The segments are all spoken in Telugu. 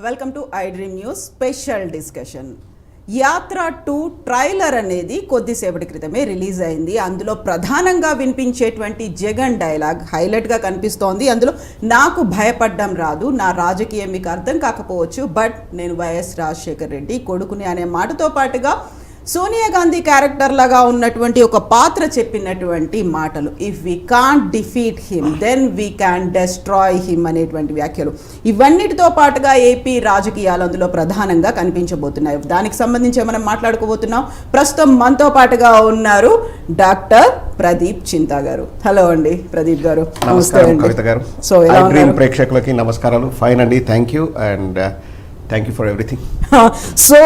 Welcome to I dream news special discussion. యాత్ర 2 ట్రైలర్ అనేది కొద్దిసేపటి క్రితమే రిలీజ్ అయింది. అందులో ప్రధానంగా వినిపించేటువంటి జగన్ డైలాగ్ హైలైట్గా కనిపిస్తోంది. అందులో నాకు భయపడ్డం రాదు, నా రాజకీయం మీకు అర్థం కాకపోవచ్చు, బట్ నేను వైఎస్ రాజశేఖర్ రెడ్డి కొడుకుని అనే మాటతో పాటుగా సోనియా గాంధీ క్యారెక్టర్ లాగా ఉన్నటువంటి ఒక పాత్ర చెప్పినటువంటి మాటలు, if we can't defeat him then we can destroy him అనేటువంటి వ్యాఖ్యలు, ఇవన్నిటితో పాటుగా ఏపీ రాజకీయాలు అందులో ప్రధానంగా కనిపించబోతున్నాయి. దానికి సంబంధించి మనం మాట్లాడుకోబోతున్నాం. ప్రస్తుతం మనతో పాటుగా ఉన్నారు డాక్టర్ ప్రదీప్ చింతా గారు. హలో అండి ప్రదీప్ గారు. నమస్కారం కవిత గారు. సో ప్రేక్షకులకి నమస్కారాలు. ఫైన్ అండి, thank you and thank you for everything. So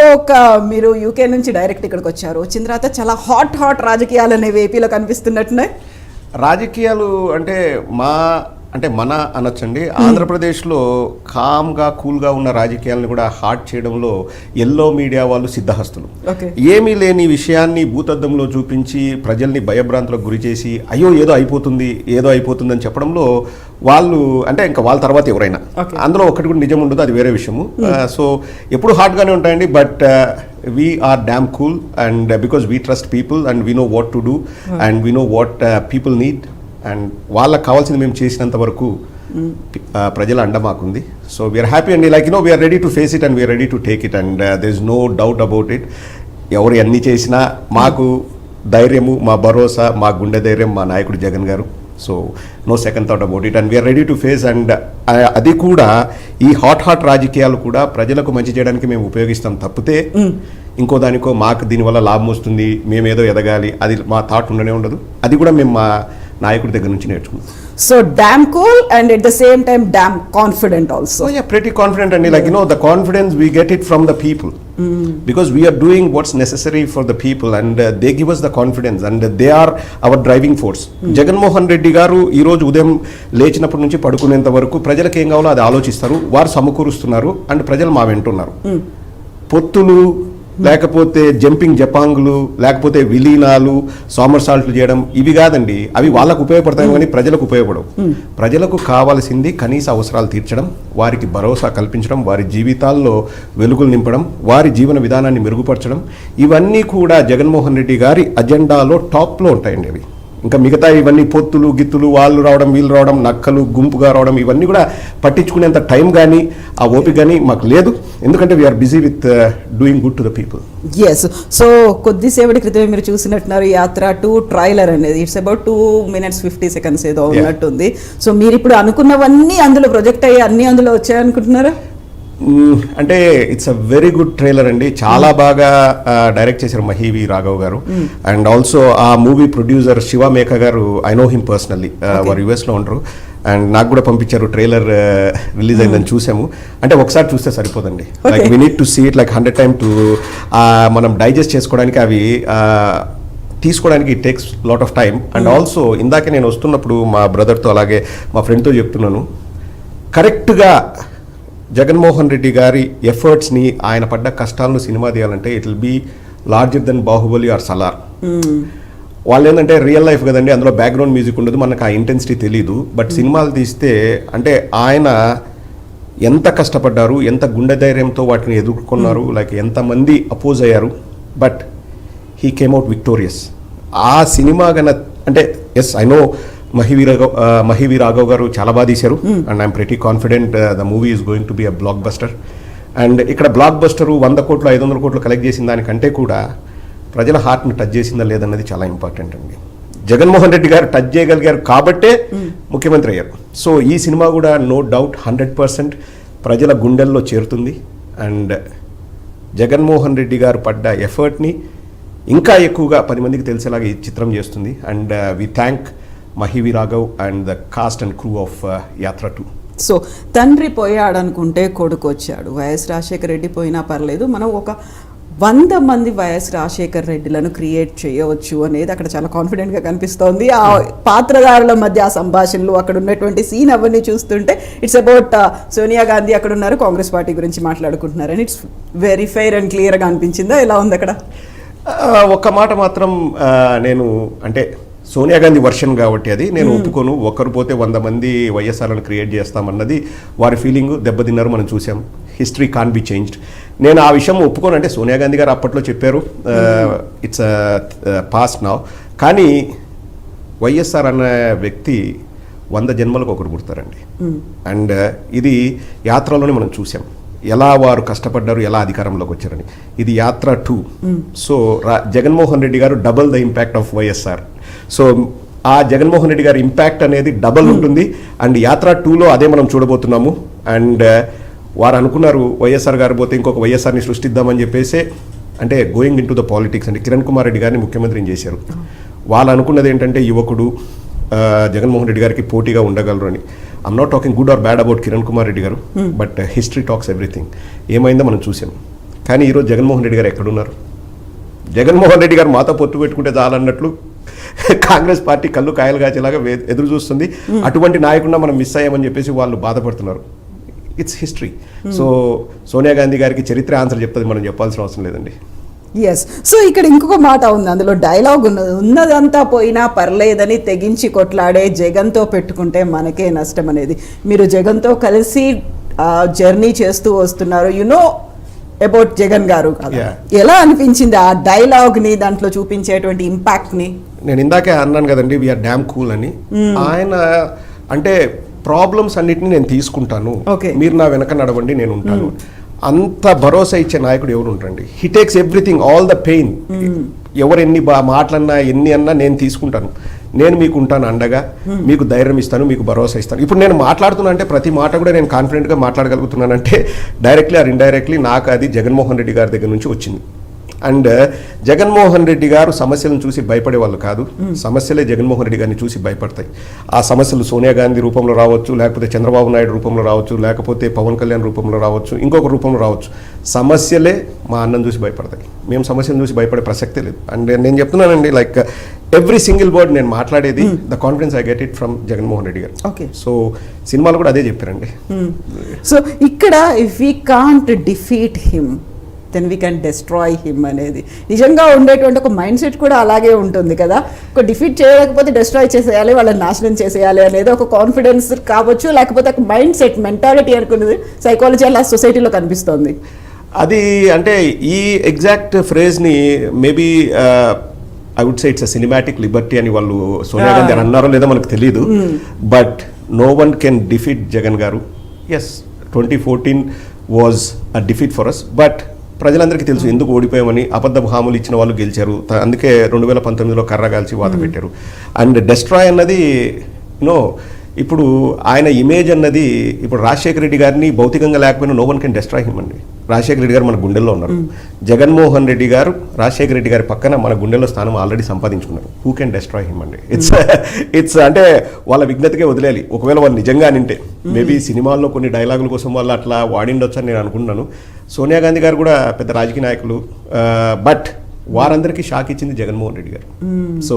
మీరు యూకే నుంచి డైరెక్ట్ ఇక్కడికి వచ్చారు. వచ్చిన తర్వాత చాలా హాట్ రాజకీయాలు అనేవి ఏపీలో కనిపిస్తున్నట్టున్నాయి. రాజకీయాలు అంటే మన అనొచ్చండి. ఆంధ్రప్రదేశ్లో కామ్గా కూల్గా ఉన్న రాజకీయాలను కూడా హాట్ చేయడంలో ఎల్లో మీడియా వాళ్ళు సిద్ధహస్తులు. ఏమీ లేని విషయాన్ని భూతద్దంలో చూపించి ప్రజల్ని భయభ్రాంతులకు గురి చేసి అయ్యో ఏదో అయిపోతుంది అని చెప్పడంలో వాళ్ళు అంటే ఇంకా వాళ్ళ తర్వాత ఎవరైనా అందులో ఒకటి కూడా నిజం ఉండదు, అది వేరే విషయము. సో ఎప్పుడు హాట్గానే ఉంటాయండి, but we are damn cool and because we trust people and we know what to do and we know what people need and వాళ్ళకి కావాల్సింది మేము చేసినంత వరకు ప్రజల అండ మాకుంది. సో వీఆర్ హ్యాపీ అండి, like we are ready to face it and we are ready to take it and there is no doubt about it. ఎవరు ఎన్ని చేసినా మాకు ధైర్యము, మా భరోసా, మా గుండె ధైర్యం మా నాయకుడు Jagan garu. So no second thought about it and we are ready to face. And అది కూడా ఈ హాట్ రాజకీయాలు కూడా ప్రజలకు మంచి చేయడానికి మేము ఉపయోగిస్తాం తప్పితే ఇంకో దానికో మాకు దీనివల్ల లాభం వస్తుంది, మేమేదో ఎదగాలి, అది మా థాట్ ఉండనే ఉండదు. అది కూడా మేము మా నాయకుడి దగ్గర నుంచి నేర్చుకున్నాం. So damn cool and at the same time damn confident also. Pretty confident అండి, like the confidence we get it from the people because we are doing what's necessary for the people and they give us the confidence and they are our driving force. Jaganmohan Reddy గారు ఈ రోజు ఉదయం లేచినప్పటి నుంచి పడుకునేంత వరకు ప్రజలకు ఏం కావాలో అది ఆలోచిస్తారు, వారు సమకూరుస్తున్నారు అండ్ ప్రజలు మా వెంటున్నారు. పొత్తులు లేకపోతే జంపింగ్ జపాంగులు లేకపోతే విలీనాలు సామర్సాల్ట్లు చేయడం ఇవి కాదండి, అవి వాళ్ళకు ఉపయోగపడతాయి కానీ ప్రజలకు ఉపయోగపడవు. ప్రజలకు కావాల్సింది కనీస అవసరాలు తీర్చడం, వారికి భరోసా కల్పించడం, వారి జీవితాల్లో వెలుగులు నింపడం, వారి జీవన విధానాన్ని మెరుగుపరచడం, ఇవన్నీ కూడా జగన్మోహన్ రెడ్డి గారి అజెండాలో టాప్లో ఉంటాయండి. అవి ఇంకా మిగతా ఇవన్నీ పొత్తులు గిత్తులు వాళ్ళు రావడం వీళ్ళు రావడం నక్కలు గుంపుగా రావడం ఇవన్నీ కూడా పట్టించుకునేంత టైం కానీ ఆ ఓపిక కానీ మాకు లేదు, ఎందుకంటే we are busy with doing good to the people. Yes. So కొద్దిసేపటి క్రితమే మీరు చూసినట్టున్నారు యాత్ర 2 ట్రైలర్ అనేది. ఇట్స్ అబౌట్ 2 minutes 50 seconds ఏదో ఉన్నట్టుంది. సో మీరు ఇప్పుడు అనుకున్నవన్నీ అందులో ప్రొజెక్ట్ అయ్యి అన్ని అందులో వచ్చాయనుకుంటున్నారా? అంటే it's a very good trailer అండి, చాలా బాగా డైరెక్ట్ చేశారు మహీవి రాఘవ్ గారు అండ్ ఆల్సో ఆ మూవీ ప్రొడ్యూసర్ శివ మేక గారు. ఐ నో హిమ్ పర్సనల్లీ, వారు యుఎస్లో ఉంటారు అండ్ నాకు కూడా పంపించారు. ట్రైలర్ రిలీజ్ అయిందని చూసాము. అంటే ఒకసారి చూస్తే సరిపోదండి, like we need to see it like 100 times to మనం డైజెస్ట్ చేసుకోవడానికి అవి తీసుకోవడానికి it takes lot of time. And also ఇందాకే నేను వస్తున్నప్పుడు మా బ్రదర్తో అలాగే మా ఫ్రెండ్తో చెప్తున్నాను, కరెక్ట్గా జగన్మోహన్ రెడ్డి గారి ఎఫర్ట్స్ని ఆయన పడ్డ కష్టాలను సినిమా తీయాలంటే it will be larger than Baahubali or Salaar. వాళ్ళు ఏంటంటే రియల్ లైఫ్ కదండి, అందులో బ్యాక్గ్రౌండ్ మ్యూజిక్ ఉండదు, మనకు ఆ ఇంటెన్సిటీ తెలీదు. బట్ సినిమాలు తీస్తే అంటే ఆయన ఎంత కష్టపడ్డారు, ఎంత గుండె ధైర్యంతో వాటిని ఎదుర్కొన్నారు, లైక్ ఎంతమంది అపోజ్ అయ్యారు, but he came out victorious. ఆ సినిమా అంటే yes I know Mahi V Raghav garu చాలా బాగా తీశారు and I'm pretty confident the movie is going to be a blockbuster. And ఇక్కడ బ్లాక్ బస్టరు 100 కోట్లు 500 కోట్లు కలెక్ట్ చేసిన దానికంటే కూడా ప్రజల హార్ట్ని టచ్ చేసిందా లేదన్నది చాలా ఇంపార్టెంట్ అండి. జగన్మోహన్ రెడ్డి గారు టచ్ చేయగలిగారు కాబట్టే ముఖ్యమంత్రి అయ్యారు. సో ఈ సినిమా కూడా నో డౌట్ 100% ప్రజల గుండెల్లో చేరుతుంది అండ్ జగన్మోహన్ రెడ్డి గారు పడ్డ ఎఫర్ట్ని ఇంకా ఎక్కువగా 10 మందికి తెలిసేలాగా ఈ చిత్రం చేస్తుంది. And we thank Mahi V Raghav and the cast and crew of Yatra 2. So తండ్రి పోయాడనుకుంటే కొడుకు వచ్చాడు. వైఎస్ రాజశేఖర రెడ్డి పోయినా పర్లేదు, మనం ఒక 100 మంది వైఎస్ రాజశేఖర్ రెడ్డిలను క్రియేట్ చేయవచ్చు అనేది అక్కడ చాలా కాన్ఫిడెంట్గా కనిపిస్తోంది. ఆ పాత్రధారుల మధ్య ఆ సంభాషణలు, అక్కడ ఉన్నటువంటి సీన్ అవన్నీ చూస్తుంటే ఇట్స్ అబౌట్ సోనియా గాంధీ అక్కడ ఉన్నారు, కాంగ్రెస్ పార్టీ గురించి మాట్లాడుకుంటున్నారు and it's very fair and క్లియర్గా అనిపించిందా? ఎలా ఉంది అక్కడ? ఒక మాట మాత్రం నేను అంటే సోనియా గాంధీ వర్షన్ కాబట్టి అది నేను ఒప్పుకోను. ఒక్కరు పోతే 100 మంది వైఎస్ఆర్లను క్రియేట్ చేస్తామన్నది వారి ఫీలింగ్. దెబ్బతిన్నారు, మనం చూసాం. History can be changed. నేను ఆ విషయం ఒప్పుకోను. అంటే సోనియా గాంధీ గారు అప్పట్లో చెప్పారు ఇట్స్ పాస్ట్ నౌ, కానీ వైఎస్ఆర్ అన్న వ్యక్తి 100 జన్మలకు ఒకరు పుడతారండి. అండ్ ఇది యాత్రలోనే మనం చూసాం ఎలా వారు కష్టపడ్డారు, ఎలా అధికారంలోకి వచ్చారని. ఇది యాత్ర 2. సో జగన్మోహన్ రెడ్డి గారు double the impact of YSR. So ఆ జగన్మోహన్ రెడ్డి గారి ఇంపాక్ట్ అనేది డబల్ ఉంటుంది. అండ్ యాత్ర 2లో అదే మనం చూడబోతున్నాము. అండ్ వారు అనుకున్నారు వైఎస్ఆర్ గారు పోతే ఇంకొక వైఎస్ఆర్ని సృష్టిద్దామని చెప్పేసి, అంటే going in to the politics అంటే కిరణ్ కుమార్ రెడ్డి గారిని ముఖ్యమంత్రిని చేశారు. వాళ్ళు అనుకున్నది ఏంటంటే యువకుడు జగన్మోహన్ రెడ్డి గారికి పోటీగా ఉండగలరు అని. I'm not talking good or bad about Kiran Kumar Reddy గారు, బట్ హిస్టరీ టాక్స్ ఎవ్రీథింగ్. ఏమైందో మనం చూసాం. కానీ ఈరోజు జగన్మోహన్ రెడ్డి గారు ఎక్కడున్నారు? జగన్మోహన్ రెడ్డి గారు మాతో పొత్తు పెట్టుకుంటే చాలన్నట్లు కాంగ్రెస్ పార్టీ కళ్ళు కాయలు కాచేలాగా ఎదురు చూస్తుంది. అటువంటి నాయకుడిని మనం మిస్ అయ్యామని చెప్పేసి వాళ్ళు బాధపడుతున్నారు. It's history. So Sonia Gandhi గారికి చరిత్ర ఆన్సర్ చెప్తుంది, మనం చెప్పాల్సిన అవసరం లేదండి. ఎస్. సో ఇక్కడ ఇంకొక మాట ఉంది, అందులో డైలాగ్ ఉన్నదంతా పోయినా పర్లేదని తెగించి కొట్లాడే జగన్తో పెట్టుకుంటే మనకే నష్టం అనేది. మీరు జగన్తో కలిసి జర్నీ చేస్తూ వస్తున్నారు, అబౌట్ జగన్ గారు కదా, ఎలా అనిపించింది ఆ డైలాగ్ని, దాంట్లో చూపించేటువంటి ఇంపాక్ట్ని? నేను ఇందాకే అన్నాను కదండి, వీఆర్ డ్యామ్ కూల్ అని. ఆయన అంటే ప్రాబ్లమ్స్ అన్నిటిని నేను తీసుకుంటాను, మీరు నా వెనక నడవండి, నేను ఉంటాను, అంత భరోసా ఇచ్చే నాయకుడు ఎవరు ఉంటారండి? He takes everything, all the pain. ఎవరు ఎన్ని మాటలన్నా ఎన్ని అన్నా నేను తీసుకుంటాను, నేను మీకు ఉంటాను అండగా, మీకు ధైర్యం ఇస్తాను, మీకు భరోసా ఇస్తాను. ఇప్పుడు నేను మాట్లాడుతున్నా అంటే ప్రతి మాట కూడా నేను కాన్ఫిడెంట్గా మాట్లాడగలుగుతున్నానంటే డైరెక్ట్లీ ఆర్ ఇండైరెక్ట్లీ నాకు అది జగన్మోహన్ రెడ్డి గారి దగ్గర నుంచి వచ్చింది. అండ్ జగన్మోహన్ రెడ్డి గారు సమస్యలను చూసి భయపడే వాళ్ళు కాదు, సమస్యలే జగన్మోహన్ రెడ్డి గారిని చూసి భయపడతాయి. ఆ సమస్యలు సోనియా గాంధీ రూపంలో రావచ్చు, లేకపోతే చంద్రబాబు నాయుడు రూపంలో రావచ్చు, లేకపోతే పవన్ కళ్యాణ్ రూపంలో రావచ్చు, ఇంకొక రూపంలో రావచ్చు. సమస్యలే మా అన్నం చూసి భయపడతాయి. మేము సమస్యలను చూసి భయపడే ప్రసక్తే లేదు. అండ్ నేను చెప్తున్నానండి, లైక్ ఎవ్రీ సింగిల్ వర్డ్ నేను మాట్లాడేది the confidence I get it from Jaganmohan Reddy గారు. ఓకే. సో సినిమాలు కూడా అదే చెప్పారండి. సో ఇక్కడ if we can't defeat him then we can destroy him అనేది నిజంగా ఉండేటువంటి ఒక మైండ్ సెట్ కూడా అలాగే ఉంటుంది కదా. ఒక డిఫీట్ చేయలేకపోతే డెస్ట్రాయ్ చేసేయాలి, వాళ్ళని నాశనం చేసేయాలి అనేది ఒక కాన్ఫిడెన్స్ కావచ్చు, లేకపోతే ఒక మైండ్ సెట్ మెంటాలిటీ అనుకున్నది సైకాలజీ అలా సొసైటీలో కనిపిస్తుంది. అది అంటే ఈ ఎగ్జాక్ట్ ఫ్రేజ్ని maybe I would say it's a cinematic liberty అని వాళ్ళు సోనియా గాంధీ అన్నారో లేదో మనకు తెలియదు. But no one can defeat Jagan garu. Yes, 2014 was a defeat for us, but ప్రజలందరికీ తెలుసు ఎందుకు ఓడిపోయామని. అబద్ధ హామీలు ఇచ్చిన వాళ్ళు గెలిచారు, అందుకే 2019లో కర్ర కాల్చి వాత పెట్టారు. అండ్ డెస్ట్రాయ్ అన్నది ఇప్పుడు ఆయన ఇమేజ్ అన్నది, ఇప్పుడు రాజశేఖర రెడ్డి గారిని భౌతికంగా లేకపోయినా no one can destroy him అండి. రాజశేఖర రెడ్డి గారు మన గుండెల్లో ఉన్నారు, జగన్మోహన్ రెడ్డి గారు రాజశేఖర రెడ్డి గారి పక్కన మన గుండెల్లో స్థానం ఆల్రెడీ సంపాదించుకున్నారు. హూ కెన్ డెస్ట్రాయ్ హిమ్ అండి? ఇట్స్ అంటే వాళ్ళ విజ్ఞతకే వదిలేయాలి. ఒకవేళ వాళ్ళు నిజంగా నింటే మేబీ సినిమాల్లో కొన్ని డైలాగుల కోసం వాళ్ళు అట్లా వాడిండొచ్చు అని నేను అనుకుంటున్నాను. సోనియా గాంధీ గారు కూడా పెద్ద రాజకీయ నాయకులు, బట్ వారందరికీ షాక్ ఇచ్చింది జగన్మోహన్ రెడ్డి గారు. సో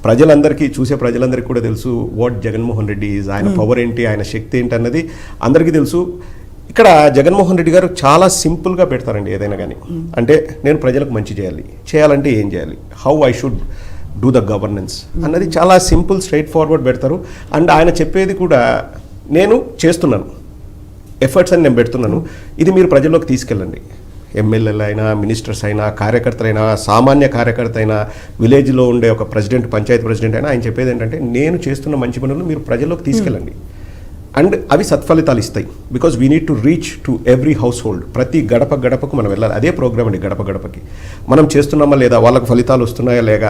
ప్రజలందరికీ, చూసే ప్రజలందరికీ కూడా తెలుసు వాట్ జగన్మోహన్ రెడ్డి ఈజ్, ఆయన పవర్ ఏంటి, ఆయన శక్తి ఏంటి అన్నది అందరికీ తెలుసు. ఇక్కడ జగన్మోహన్ రెడ్డి గారు చాలా సింపుల్గా పెడతారండి ఏదైనా కానీ. అంటే నేను ప్రజలకు మంచి చేయాలంటే ఏం చేయాలి, how I should do the governance అన్నది చాలా సింపుల్ స్ట్రైట్ ఫార్వర్డ్ పెడతారు. అండ్ ఆయన చెప్పేది కూడా నేను చేస్తున్నాను, ఎఫర్ట్స్ అని నేను పెడుతున్నాను, ఇది మీరు ప్రజల్లోకి తీసుకెళ్ళండి. ఎమ్మెల్యేలు అయినా, మినిస్టర్స్ అయినా, కార్యకర్తలైనా, సామాన్య కార్యకర్త అయినా, విలేజ్లో ఉండే ఒక ప్రెసిడెంట్, పంచాయతీ ప్రెసిడెంట్ అయినా, ఆయన చెప్పేది ఏంటంటే నేను చేస్తున్న మంచి పనులు మీరు ప్రజల్లోకి తీసుకెళ్ళండి. అండ్ అవి సత్ఫలితాలు ఇస్తాయి. Because we need to reach to every house hold. ప్రతి గడపకు మనం వెళ్ళాలి. అదే ప్రోగ్రామ్ అండి, గడపకి మనం చేస్తున్నామా లేదా, వాళ్ళకు ఫలితాలు వస్తున్నాయా లేక,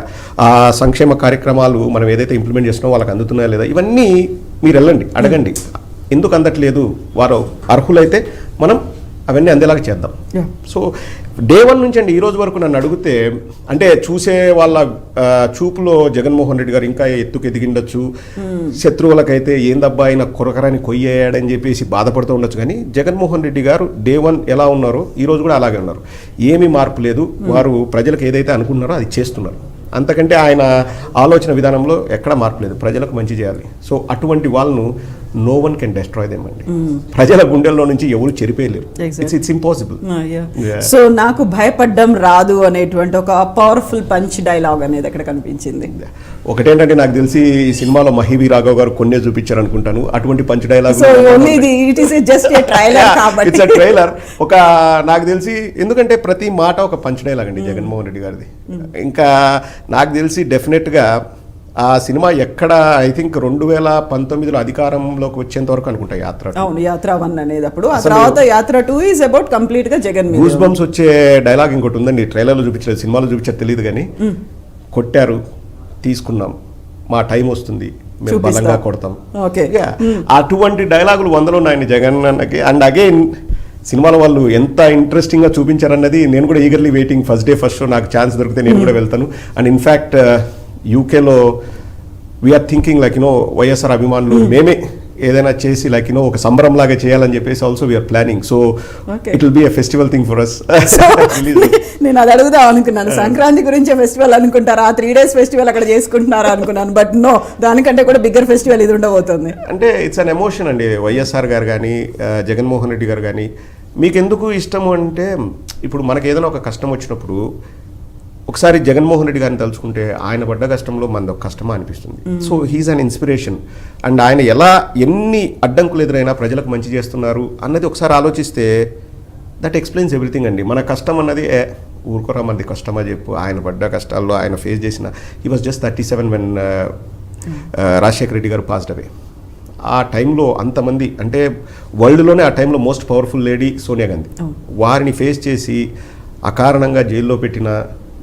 ఆ సంక్షేమ కార్యక్రమాలు మనం ఏదైతే ఇంప్లిమెంట్ చేస్తున్నామో వాళ్ళకి అందుతున్నాయా లేదా, ఇవన్నీ మీరు వెళ్ళండి, అడగండి. ఎందుకు అందట్లేదు, వారు అర్హులైతే మనం అవన్నీ అందేలాగా చేద్దాం. సో డే 1 నుంచి అండి ఈ రోజు వరకు నన్ను అడిగితే, అంటే చూసే వాళ్ళ చూపులో జగన్మోహన్ రెడ్డి గారు ఇంకా ఎత్తుకు ఎదిగిండొచ్చు, శత్రువులకైతే ఏందబ్బా ఆయన కొరకరాని కొయ్యాడని చెప్పేసి బాధపడుతూ ఉండొచ్చు. కానీ జగన్మోహన్ రెడ్డి గారు డే 1 ఎలా ఉన్నారో ఈ రోజు కూడా అలాగే ఉన్నారు. ఏమీ మార్పు లేదు. వారు ప్రజలకు ఏదైతే అనుకున్నారో అది చేస్తున్నారు. అంతకంటే ఆయన ఆలోచన విధానంలో ఎక్కడ మార్పు లేదు. ప్రజలకు మంచి చేయాలి. సో అటువంటి వాళ్ళను no one can destroy them అండి. ప్రజల గుండెల్లో నుంచి ఎవరు చెరిపేయలేరు. It's impossible. సో నాకు భయపడ్డం రాదు అనేటువంటి ఒక పవర్ఫుల్ పంచ్ డైలాగ్ అనేది అక్కడ కనిపించింది. ఒకటేంటంటే నాకు తెలిసి ఈ సినిమాలో మహీవి రాఘవ్ గారు కొన్నే చూపించారు అనుకుంటాను. అటువంటి పంచ్ డైలాగ్ ఇట్స్ ట్రైలర్. ఒక నాకు తెలిసి ఎందుకంటే ప్రతి మాట ఒక పంచ్ డైలాగ్ అండి జగన్మోహన్ రెడ్డి గారిది. ఇంకా నాకు తెలిసి డెఫినెట్గా ఆ సినిమా ఎక్కడ ఐ థింక్ 2019లో అధికారంలోకి వచ్చేంత వరకు అనుకుంటా యాత్ర. అవును, యాత్ర 1 అనేది అప్పుడు. ఆ తర్వాత యాత్ర 2 ఈజ్ అబౌట్ కంప్లీట్ గా జగన్ మీద. గూస్ బంప్స్ వచ్చే డైలాగ్ ఇంకోటి ఉందండి, ట్రైలర్లో చూపించలేదు, సినిమాలో చూపించారు తెలియదు కానీ, కొట్టారు తీసుకున్నాం, మా టైం వస్తుంది మేము బలంగా కొడతాం. అటువంటి డైలాగులు 100లో ఉన్నాయండి జగన్ అన్నకి. అండ్ అగైన్ సినిమాలో వాళ్ళు ఎంత ఇంట్రెస్టింగ్గా చూపించారన్నది నేను కూడా eagerly waiting. First day first show నాకు ఛాన్స్ దొరికితే నేను కూడా వెళ్తాను. అండ్ ఇన్ఫ్యాక్ట్ యూకేలో we are thinking like you know YSR అభిమానులు మేమే ఏదైనా చేసి లైక్ యూనో ఒక సంబరం లాగా చేయాలని చెప్పేసి also we are planning. So it will be a festival thing for us. నేను అది అడుగుదాం అనుకున్నాను, సంక్రాంతి గురించి ఫెస్టివల్ అనుకుంటారా, 3 days ఫెస్టివల్ అక్కడ చేసుకుంటున్నారా అనుకున్నాను. బట్ నో, దానికంటే కూడా బిగ్గర్ ఫెస్టివల్ ఇది ఉండబోతుంది. అంటే ఇట్స్ అన్ ఎమోషన్ అండి. వైఎస్ఆర్ గారు కానీ జగన్మోహన్ రెడ్డి గారు కానీ మీకు ఎందుకు ఇష్టము అంటే, ఇప్పుడు మనకు ఏదైనా ఒక కష్టం వచ్చినప్పుడు ఒకసారి జగన్మోహన్ రెడ్డి గారిని తలుచుకుంటే ఆయన పడ్డ కష్టంలో మనది ఒక కష్టమా అనిపిస్తుంది. So he is an inspiration. And ఆయన ఎలా ఎన్ని అడ్డంకులు ఎదురైనా ప్రజలకు మంచి చేస్తున్నారు అన్నది ఒకసారి ఆలోచిస్తే దట్ ఎక్స్ప్లెయిన్స్ ఎవ్రీథింగ్ అండి. మన కష్టం అన్నది ఊరుకోరా మనది కష్టమా చెప్పు. ఆయన పడ్డ కష్టాల్లో ఆయన ఫేస్ చేసిన, he was just 37 when Rajasekhara Reddy గారు పాస్డ్ అవే. ఆ టైంలో అంతమంది అంటే వరల్డ్లోనే ఆ టైంలో most powerful lady Sonia Gandhi, వారిని ఫేస్ చేసి అకారణంగా జైల్లో పెట్టిన,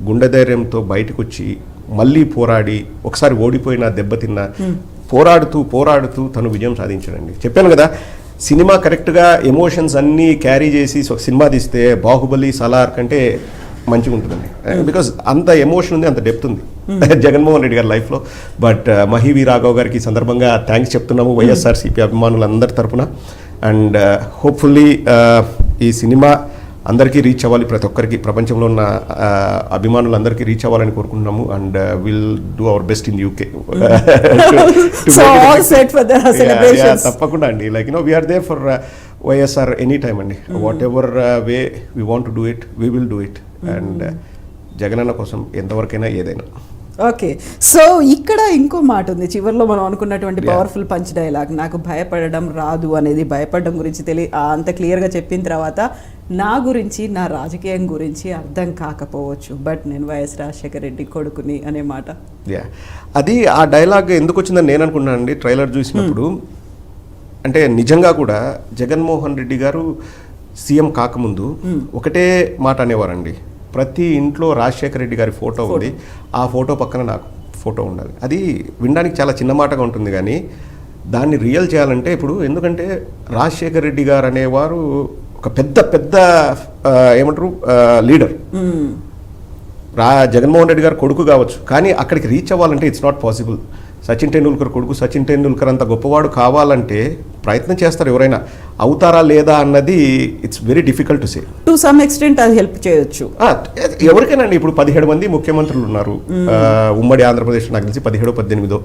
గుండె ధైర్యంతో బయటకు వచ్చి మళ్ళీ పోరాడి ఒకసారి ఓడిపోయిన దెబ్బతిన్న పోరాడుతూ పోరాడుతూ తను విజయం సాధించాడండి. చెప్పాను కదా, సినిమా కరెక్ట్గా ఎమోషన్స్ అన్నీ క్యారీ చేసి ఒక సినిమా తీస్తే బాహుబలి, సలార్ కంటే మంచిగా ఉంటుందండి. బికాజ్ అంత ఎమోషన్ ఉంది, అంత డెప్త్ ఉంది జగన్మోహన్ రెడ్డి గారి లైఫ్లో. బట్ మహీవి రాఘవ్ గారికి ఈ సందర్భంగా థ్యాంక్స్ చెప్తున్నాము వైఎస్ఆర్సీపీ అభిమానులందరి తరఫున. అండ్ హోప్ఫుల్లీ ఈ సినిమా అందరికీ రీచ్ అవ్వాలి, ప్రతి ఒక్కరికి ప్రపంచంలో ఉన్న అభిమానులందరికీ రీచ్ అవ్వాలని కోరుకుంటున్నాము. And will do our best in UK. తప్పకుండా అండి, like you know we're there for YSR any time అండి. Whatever way we want to do it, we will do it. And Jagananna కోసం ఎంతవరకైనా ఏదైనా. ఓకే, సో ఇక్కడ ఇంకో మాట ఉంది చివరిలో మనం అనుకున్నటువంటి పవర్ఫుల్ పంచ్ డైలాగ్, నాకు భయపడడం రాదు అనేది. భయపడడం గురించి అంత క్లియర్గా చెప్పిన తర్వాత నా గురించి, నా రాజకీయం గురించి అర్థం కాకపోవచ్చు, బట్ నేను వైఎస్ రాజశేఖర రెడ్డి కొడుకుని అనే మాట. అది ఆ డైలాగ్ ఎందుకు వచ్చిందని నేను అనుకున్నాను అండి ట్రైలర్ చూసినప్పుడు. అంటే నిజంగా కూడా జగన్మోహన్ రెడ్డి గారు సీఎం కాకముందు ఒకటే మాట అనేవారండి, ప్రతి ఇంట్లో రాజశేఖర రెడ్డి గారి ఫోటో ఉంది, ఆ ఫోటో పక్కన నాకు ఫోటో ఉండాలి. అది వినడానికి చాలా చిన్న మాటగా ఉంటుంది కానీ దాన్ని రియల్ చేయాలంటే ఇప్పుడు, ఎందుకంటే రాజశేఖర రెడ్డి గారు అనేవారు ఒక పెద్ద పెద్ద ఏమంటారు లీడర్. జగన్మోహన్ రెడ్డి గారు కొడుకు కావచ్చు, కానీ అక్కడికి రీచ్ అవ్వాలంటే it's not possible. Sachin Tendulkar కొడుకు సచిన్ టెండూల్కర్ అంత గొప్పవాడు కావాలంటే ప్రయత్నం చేస్తారు, ఎవరైనా అవుతారా లేదా అన్నది it's very difficult to say. To some extent అది హెల్ప్ చేయొచ్చు ఎవరికైనా. ఇప్పుడు 17 మంది ముఖ్యమంత్రులు ఉన్నారు ఉమ్మడి ఆంధ్రప్రదేశ్. నాకు తెలిసి 17-18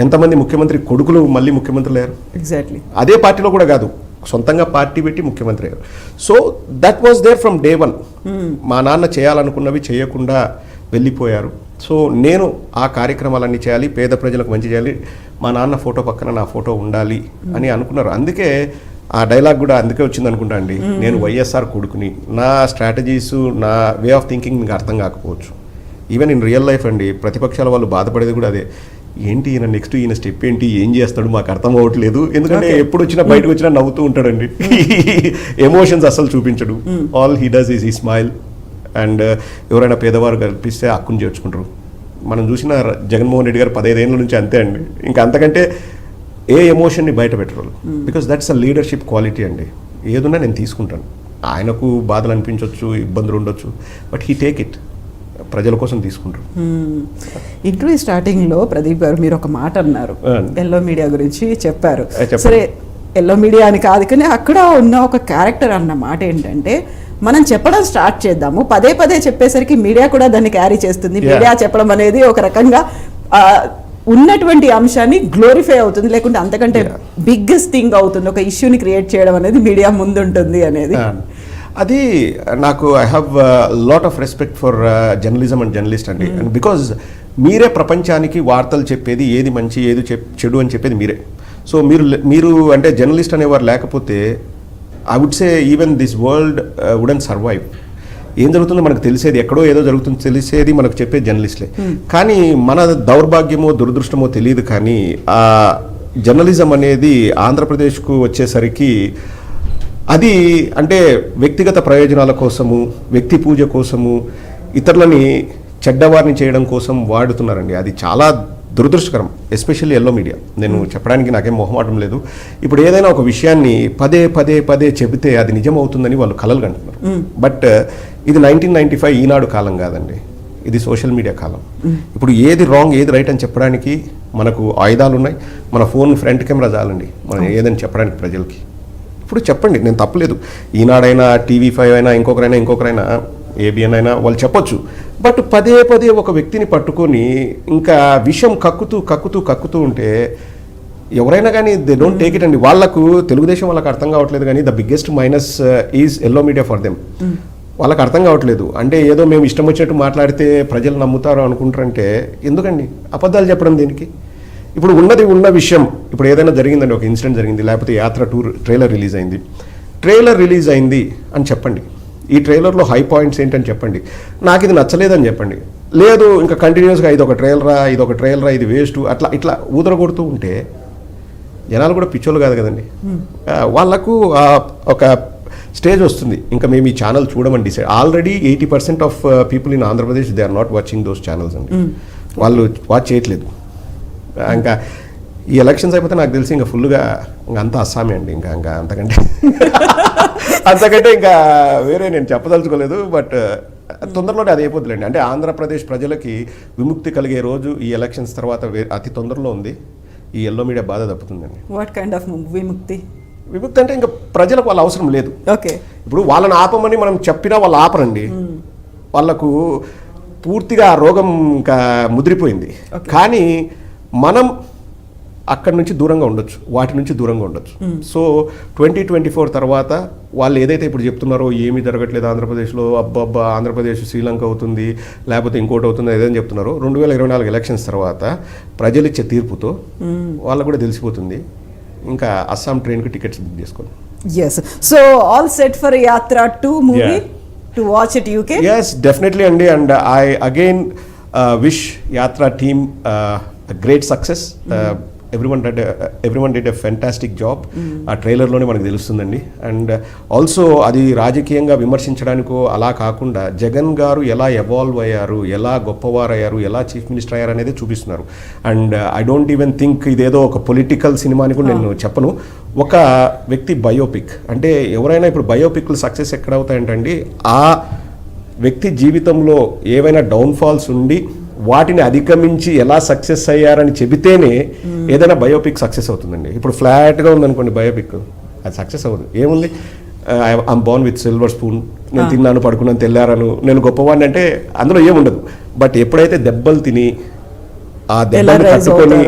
ఎంతమంది ముఖ్యమంత్రి కొడుకులు మళ్ళీ ముఖ్యమంత్రులు అయ్యారు. ఎగ్జాక్ట్లీ అదే పార్టీలో కూడా కాదు, సొంతంగా పార్టీ పెట్టి ముఖ్యమంత్రి అయ్యారు. So that was there from day 1. మా నాన్న చేయాలనుకున్నవి చేయకుండా వెళ్ళిపోయారు. సో నేను ఆ కార్యక్రమాలన్నీ చేయాలి, పేద ప్రజలకు మంచి చేయాలి, మా నాన్న ఫోటో పక్కన నా ఫోటో ఉండాలి అని అనుకున్నారు. అందుకే ఆ డైలాగ్ కూడా అందుకే వచ్చింది అనుకుంటా అండి, నేను వైఎస్ఆర్ కొడుకుని, నా స్ట్రాటజీస్, నా వే ఆఫ్ థింకింగ్ మీకు అర్థం కాకపోవచ్చు. ఈవెన్ ఇన్ రియల్ లైఫ్ అండి, ప్రతిపక్షాల వాళ్ళు బాధపడేది కూడా అదే, ఏంటి ఈయన నెక్స్ట్ ఈయన స్టెప్ ఏంటి, ఏం చేస్తాడు మాకు అర్థం అవ్వట్లేదు. ఎందుకంటే ఎప్పుడు వచ్చినా బయటకు వచ్చినా నవ్వుతూ ఉంటాడండి, ఎమోషన్స్ అసలు చూపించడు. All he does is he smile. And ఎవరైనా పేదవారు కల్పిస్తే హక్కును చేర్చుకుంటారు. మనం చూసిన జగన్మోహన్ రెడ్డి గారు 15 ఏళ్ళ నుంచి అంతే అండి, ఇంకా అంతకంటే ఏ ఎమోషన్ని బయట పెట్టరు. Because that's a leadership quality అండి. ఏదున్నా నేను తీసుకుంటాను, ఆయనకు బాధలు అనిపించవచ్చు, ఇబ్బందులు ఉండొచ్చు, బట్ హీ టేక్ ఇట్, ప్రజల కోసం తీసుకుంటారు. ఇంటర్వ్యూ స్టార్టింగ్లో ప్రదీప్ గారు మీరు ఒక మాట అన్నారు, ఎల్లో మీడియా గురించి చెప్పారు. సరే, ఎల్లో మీడియా అని కాదు కానీ అక్కడ ఉన్న ఒక క్యారెక్టర్ అన్న మాట ఏంటంటే, మనం చెప్పడం స్టార్ట్ చేద్దాము, పదే పదే చెప్పేసరికి మీడియా కూడా దాన్ని క్యారీ చేస్తుంది. మీడియా చెప్పడం అనేది ఒక రకంగా ఉన్నటువంటి అంశాన్ని గ్లోరిఫై అవుతుంది, లేకుంటే అంతకంటే బిగ్గెస్ట్ థింగ్ అవుతుంది, ఒక ఇష్యూని క్రియేట్ చేయడం అనేది మీడియా ముందుంటుంది అనేది. అది నాకు I have lot of respect for journalism and journalist అండి. అండ్ బికాజ్ మీరే ప్రపంచానికి వార్తలు చెప్పేది, ఏది మంచి ఏది చెడు అని చెప్పేది మీరే. సో మీరు అంటే జర్నలిస్ట్ అనేవారు లేకపోతే I would say even this world wouldn't survive. ఏం జరుగుతుందో మనకు తెలిసేది, ఎక్కడో ఏదో జరుగుతుందో తెలిసేది మనకు చెప్పేది జర్నలిస్ట్లే. కానీ మన దౌర్భాగ్యమో దురదృష్టమో తెలియదు, కానీ ఆ జర్నలిజం అనేది ఆంధ్రప్రదేశ్కు వచ్చేసరికి అది అంటే వ్యక్తిగత ప్రయోజనాల కోసము, వ్యక్తి పూజ కోసము, ఇతరులని చెడ్డవారిని చేయడం కోసం వాడుతున్నారండి. అది చాలా దురదృష్టకరం, ఎస్పెషల్లీ ఎల్లో మీడియా. నేను చెప్పడానికి నాకేం మొహమాటం లేదు. ఇప్పుడు ఏదైనా ఒక విషయాన్ని పదే పదే పదే చెబితే అది నిజం అవుతుందని వాళ్ళు కలలు కంటున్నారు. బట్ ఇది 1995 ఈనాడు కాలం కాదండి, ఇది సోషల్ మీడియా కాలం. ఇప్పుడు ఏది రాంగ్ ఏది రైట్ అని చెప్పడానికి మనకు ఆయుధాలు ఉన్నాయి. మన ఫోన్ ఫ్రంట్ కెమెరా చాలండి మనం ఏదని చెప్పడానికి ప్రజలకి. ఇప్పుడు చెప్పండి, నేను తప్పలేదు. ఈనాడైనా, TV5 అయినా, ఇంకొకరైనా ఏబిఎన్ అయినా వాళ్ళు చెప్పొచ్చు. బట్ పదే పదే ఒక వ్యక్తిని పట్టుకొని ఇంకా విషయం కక్కుతూ ఉంటే ఎవరైనా కానీ దే డోంట్ టేక్ ఇట్ అండి. వాళ్ళకు తెలుగుదేశం వాళ్ళకి అర్థం కావట్లేదు, కానీ the biggest minus is yellow media for them. వాళ్ళకి అర్థం కావట్లేదు. అంటే ఏదో మేము ఇష్టం వచ్చినట్టు మాట్లాడితే ప్రజలు నమ్ముతారు అనుకుంటారంటే ఎందుకండి అబద్ధాలు చెప్పడం దేనికి? ఇప్పుడు ఉన్న విషయం, ఇప్పుడు ఏదైనా జరిగిందండి, ఒక ఇన్సిడెంట్ జరిగింది, లేకపోతే యాత్ర 2 ట్రైలర్ రిలీజ్ అయింది అని చెప్పండి. ఈ ట్రైలర్లో హై పాయింట్స్ ఏంటని చెప్పండి. నాకు ఇది నచ్చలేదని చెప్పండి. లేదు ఇంకా కంటిన్యూస్గా ఇదొక ట్రైలరా ఇది వేస్ట్ ఇట్లా ఊదరగొడుతూ ఉంటే జనాలు కూడా పిచ్చోళ్ళు కాదు కదండి. వాళ్ళకు ఒక స్టేజ్ వస్తుంది, ఇంకా మేము ఈ ఛానల్ చూడమని decide. Already 80% of people in Andhra Pradesh they are not watching those channels అండి. వాళ్ళు వాచ్ చేయట్లేదు. ఇంకా ఈ ఎలక్షన్స్ అయిపోతే నాకు తెలిసి ఇంకా ఫుల్గా ఇంకా అంతా అస్సామే అండి. ఇంకా అంతకంటే ఇంకా వేరే నేను చెప్పదలుచుకోలేదు. బట్ తొందరలోనే అది అయిపోతుందండి. అంటే ఆంధ్రప్రదేశ్ ప్రజలకి విముక్తి కలిగే రోజు ఈ ఎలక్షన్స్ తర్వాత అతి తొందరలో ఉంది. ఈ ఎల్లో మీడియా బాధ తప్పుతుందండి. వాట్ కైండ్ ఆఫ్ విముక్తి అంటే ఇంకా ప్రజలకు వాళ్ళ అవసరం లేదు. ఓకే, ఇప్పుడు వాళ్ళని ఆపమని మనం చెప్పినా వాళ్ళు ఆపరండి. వాళ్ళకు పూర్తిగా ఆ రోగం ఇంకా ముదిరిపోయింది. కానీ మనం అక్కడి నుంచి దూరంగా ఉండొచ్చు, వాటి నుంచి దూరంగా ఉండొచ్చు. సో 2024 తర్వాత వాళ్ళు ఏదైతే ఇప్పుడు చెప్తున్నారో ఏమీ జరగట్లేదు ఆంధ్రప్రదేశ్లో, అబ్బబ్బా ఆంధ్రప్రదేశ్ శ్రీలంక అవుతుంది లేకపోతే ఇంకోటి అవుతుంది ఏదైనా చెప్తున్నారో, 2024 ఎలక్షన్స్ తర్వాత ప్రజలు ఇచ్చే తీర్పుతో వాళ్ళకు కూడా తెలిసిపోతుంది. ఇంకా అస్సాం ట్రైన్కి టికెట్స్ బుక్ చేసుకోండి. yes, so all set for Yatra 2 movie to watch it UK? yes, definitely అండి. and I again wish Yatra team a great success. everyone did a fantastic job. ఆ ట్రైలర్లోనే మనకు తెలుస్తుందండి. అండ్ ఆల్సో అది రాజకీయంగా విమర్శించడానికో అలా కాకుండా జగన్ గారు ఎలా ఎవాల్వ్ అయ్యారు, ఎలా గొప్పవారయ్యారు, ఎలా చీఫ్ మినిస్టర్ అయ్యారు అనేది చూపిస్తున్నారు. And I don't even think ఇదేదో ఒక పొలిటికల్ సినిమా అని కూడా నేను చెప్పను. ఒక వ్యక్తి బయోపిక్ అంటే ఎవరైనా ఇప్పుడు బయోపిక్లు సక్సెస్ ఎక్కడ అవుతాయంటండి, ఆ వ్యక్తి జీవితంలో ఏవైనా డౌన్ఫాల్స్ ఉండి వాటిని అధిగమించి ఎలా సక్సెస్ అయ్యారని చెబితేనే ఏదైనా బయోపిక్ సక్సెస్ అవుతుందండి. ఇప్పుడు ఫ్లాట్గా ఉందనుకోండి బయోపిక్, అది సక్సెస్ అవ్వదు. ఏముంది, I'm Born with silver spoon, నేను తిన్నాను పడుకున్నాను తెల్లారాను నేను గొప్పవాడిని అంటే అందులో ఏముండదు. బట్ ఎప్పుడైతే దెబ్బలు తిని ఆ దెబ్బలు తట్టుకొని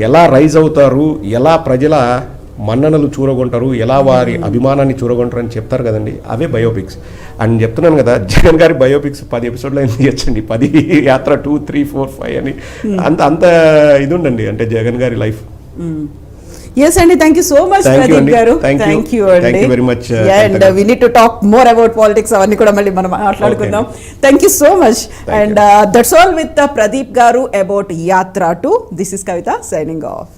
ఎలా రైజ్ అవుతారు, ఎలా ప్రజల మన్ననలు చూరగొంటారు, ఎలా వారి అభిమానాన్ని చూరగొంటారు అని చెప్తారు కదండి, అవే బయోపిక్స్. అని చెప్తున్నాను కదా, జగన్ గారి బయోపిక్స్ 10 ఎపిసోడ్లో ఎందుకు చేయొచ్చండి, 10 యాత్ర 2, 3, 4, 5 అని అంత ఇది ఉండండి అంటే జగన్ గారి లైఫ్. Yes అండి, thank you so much Pradeep గారు. Thank you very much. And we need to talk more about politics, అవన్నీ కూడా మళ్ళీ మనం మాట్లాడుకుందాం. Thank you so much. And that's all with Pradeep garu about Yatra 2. This is Kavita signing off.